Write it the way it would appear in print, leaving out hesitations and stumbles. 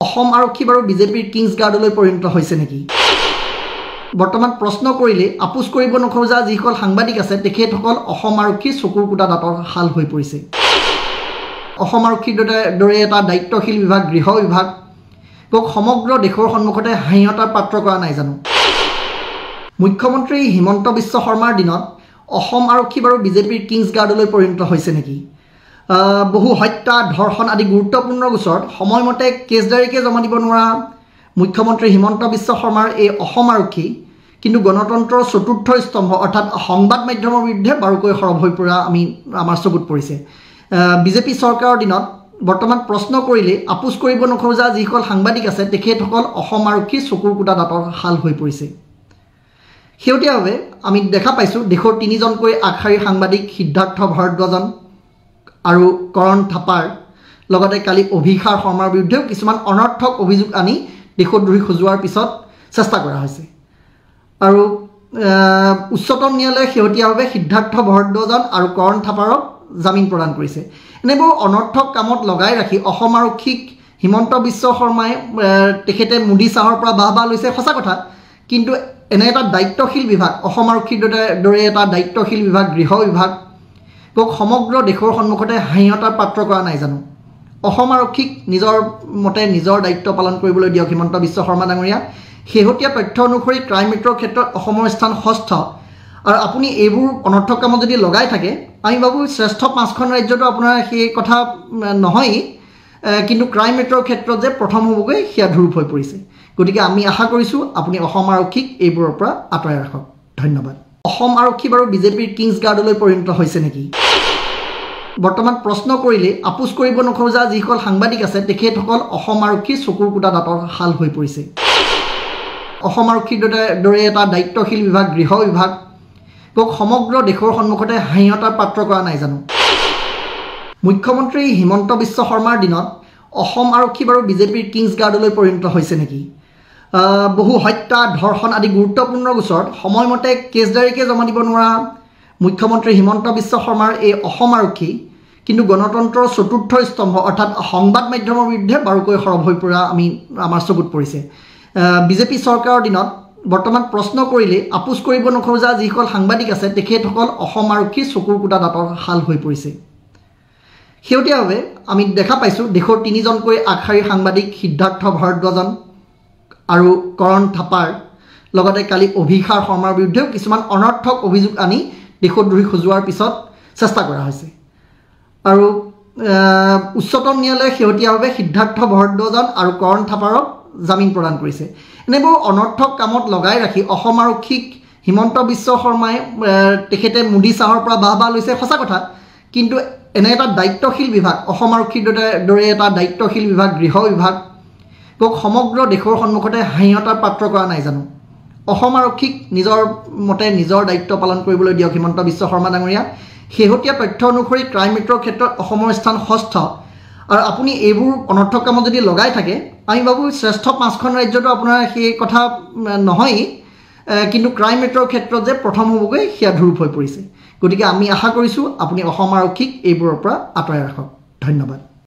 অসম আৰক্ষী বাৰু বিজেপিৰ কিংছ গাৰ্ডলৈ পৰিণত হৈছে নেকি? বৰ্তমান প্ৰশ্ন কৰিলে আপোচ কৰিব নোখোজা যিসকল সাংবাদিক আছে তেখেতসকল অসম আৰক্ষীৰ চকুৰ কুটা দাঁতৰ শাল হৈ পৰিছে। অসম আৰক্ষীৰ দৰে এটা দায়িত্বশীল বিভাগ, গৃহ বিভাগ সমগ্ৰ দেশৰ সন্মুখতে হাঁহিয়তাৰ পাত্ৰ কৰা নাই জানো? মুখ্যমন্ত্ৰী হিমন্ত বিশ্ব শৰ্মাৰ দিনত অসম আৰক্ষী বাৰু বিজেপিৰ কিংছ গাৰ্ডলৈ পৰিণত হৈছে নেকি? বহু হত্যা, ধৰ্ষণ আদি গুৰুত্বপূৰ্ণ গোচৰত সময়মতে কেছদাৰীকে জমা দিব নোৱাৰা মুখ্যমন্ত্ৰী হিমন্ত বিশ্ব শৰ্মাৰ এই অসম আৰক্ষী কিন্তু গণতন্ত্ৰৰ চতুৰ্থ স্তম্ভ অৰ্থাৎ সংবাদ মাধ্যমৰ বিৰুদ্ধে বাৰুকৈ সৰব হৈ পৰা আমাৰ চকুত পৰিছে। বিজেপি চৰকাৰৰ দিনত বৰ্তমান প্ৰশ্ন কৰিলে আপোচ কৰিব নোখোজা যিসকল সাংবাদিক আছে তেখেতসকল অসম আৰক্ষীৰ চকুৰ কুটা দাঁতৰ শাল হৈ পৰিছে। শেহতীয়াভাৱে আমি দেখা পাইছোঁ দেশৰ তিনিজনকৈ আগশাৰীৰ সাংবাদিক সিদ্ধাৰ্থ ভাৰদ্বাজন আৰু কৰণ থাপাৰ লগতে কালি অভিষাৰ শৰ্মাৰ বিৰুদ্ধেও কিছুমান অনৰ্থক অভিযোগ আনি দেশদ্ৰোহী সজোৱাৰ পিছত চেষ্টা কৰা হৈছে। আৰু উচ্চতম ন্যায়ালয়ে শেহতীয়াভাৱে সিদ্ধাৰ্থ ভাৰদ্বাজন আৰু কৰণ থাপাৰক জামিন প্ৰদান কৰিছে। এনেবোৰ অনৰ্থক কামত লগাই ৰাখি অসম আৰক্ষীক হিমন্ত বিশ্ব শৰ্মাই তেখেতে মোদী চাহৰ পৰা বাহ লৈছে সঁচা কথা, কিন্তু এনে এটা দায়িত্বশীল বিভাগ, অসম আৰক্ষীৰ দৰে এটা দায়িত্বশীল বিভাগ, গৃহ বিভাগ সমগ্ৰ দেশৰ সন্মুখতে হাঁহিয়তাৰ পাত্ৰ কৰা নাই জানো? অসম আৰক্ষীক নিজৰ মতে নিজৰ দায়িত্ব পালন কৰিবলৈ দিয়ক হিমন্ত বিশ্ব শৰ্মা ডাঙৰীয়া। শেহতীয়া তথ্য অনুসৰি ক্ৰাইম মিত্ৰৰ ক্ষেত্ৰত অসমৰ স্থান ষষ্ঠ, আৰু আপুনি এইবোৰ অনৰ্থক কামত যদি লগাই থাকে আমি ভাবোঁ শ্ৰেষ্ঠ 5খন ৰাজ্যতো আপোনাৰ সেই কথা নহয়েই, কিন্তু ক্ৰাইম মিত্ৰৰ ক্ষেত্ৰত যে প্ৰথম হ'বগৈ সেয়া ধ্ৰুৱ হৈ পৰিছে। গতিকে আমি আশা কৰিছোঁ আপুনি অসম আৰক্ষীক এইবোৰৰ পৰা আঁতৰাই ৰাখক। ধন্যবাদ। অসম আৰক্ষী বাৰু বিজেপিৰ কিংছ গাৰ্ডলৈ পৰিণত হৈছে নেকি? বৰ্তমান প্ৰশ্ন কৰিলে আপোচ কৰিব নোখোজা যিসকল সাংবাদিক আছে তেখেতসকল অসম আৰক্ষীৰ চকুৰ কুটা দাঁতৰ শাল হৈ পৰিছে। অসম আৰক্ষীৰ দৰে এটা দায়িত্বশীল বিভাগ, গৃহ বিভাগ সমগ্ৰ দেশৰ সন্মুখতে হাঁহিয়তাৰ পাত্ৰ কৰা নাই জানো? মুখ্যমন্ত্ৰী হিমন্ত বিশ্ব শৰ্মাৰ দিনত অসম আৰক্ষী বাৰু বিজেপিৰ কিংছ গাৰ্ডলৈ পৰিণত হৈছে নেকি? বহু হত্যা, ধৰ্ষণ আদি গুৰুত্বপূৰ্ণ গোচৰত সময়মতে কেছদাৰীকে জমা দিব নোৱাৰা মুখ্যমন্ত্ৰী হিমন্ত বিশ্ব শৰ্মাৰ এই অসম আৰক্ষী কিন্তু গণতন্ত্ৰৰ চতুৰ্থ স্তম্ভ অৰ্থাৎ সংবাদ মাধ্যমৰ বিৰুদ্ধে বাৰুকৈ সৰব হৈ পৰা আমাৰ চকুত পৰিছে। বিজেপি চৰকাৰৰ দিনত বৰ্তমান প্ৰশ্ন কৰিলে আপোচ কৰিব নোখোজা যিসকল সাংবাদিক আছে তেখেতসকল অসম আৰক্ষীৰ চকুৰ কুটা দাঁতৰ শাল হৈ পৰিছে। শেহতীয়াভাৱে আমি দেখা পাইছোঁ দেশৰ তিনিজনকৈ আগশাৰীৰ সাংবাদিক সিদ্ধাৰ্থ ভাৰদ্বাজন আৰু কৰণ থাপাৰ লগতে কালি অভিষাৰ শৰ্মাৰ বিৰুদ্ধেও কিছুমান অনৰ্থক অভিযোগ আনি দেশদ্ৰোহী সজোৱাৰ পিছত চেষ্টা কৰা হৈছে। আৰু উচ্চতম ন্যায়ালয়ে শেহতীয়াভাৱে সিদ্ধাৰ্থ ভাৰদ্বাজন আৰু কৰণ থাপাৰক জামিন প্ৰদান কৰিছে। এনেবোৰ অনৰ্থক কামত লগাই ৰাখি অসম আৰক্ষীক হিমন্ত বিশ্ব শৰ্মাই তেখেতে মোদী চাহৰ পৰা বাহ লৈছে সঁচা কথা, কিন্তু এনে এটা দায়িত্বশীল বিভাগ, অসম আৰক্ষীৰ দৰে এটা দায়িত্বশীল বিভাগ, গৃহ বিভাগ সমগ্ৰ দেশৰ সন্মুখতে হাঁহিয়তাৰ পাত্ৰ কৰা নাই জানো? অসম আৰক্ষীক নিজৰ মতে নিজৰ দায়িত্ব পালন কৰিবলৈ দিয়ক হিমন্ত বিশ্ব শৰ্মা ডাঙৰীয়া। শেহতীয়া তথ্য অনুসৰি ক্ৰাইম মিত্ৰৰ ক্ষেত্ৰত অসমৰ স্থান ষষ্ঠ, আৰু আপুনি এইবোৰ অনৰ্থক কামত যদি লগাই থাকে আমি ভাবোঁ শ্ৰেষ্ঠ 5খন ৰাজ্যতো আপোনাৰ সেই কথা নহয়েই, কিন্তু ক্ৰাইম মিত্ৰৰ ক্ষেত্ৰত যে প্ৰথম হ'বগৈ সেয়া ধ্ৰুৱ হৈ পৰিছে। গতিকে আমি আশা কৰিছোঁ আপুনি অসম আৰক্ষীক এইবোৰৰ পৰা আঁতৰাই ৰাখক। ধন্যবাদ।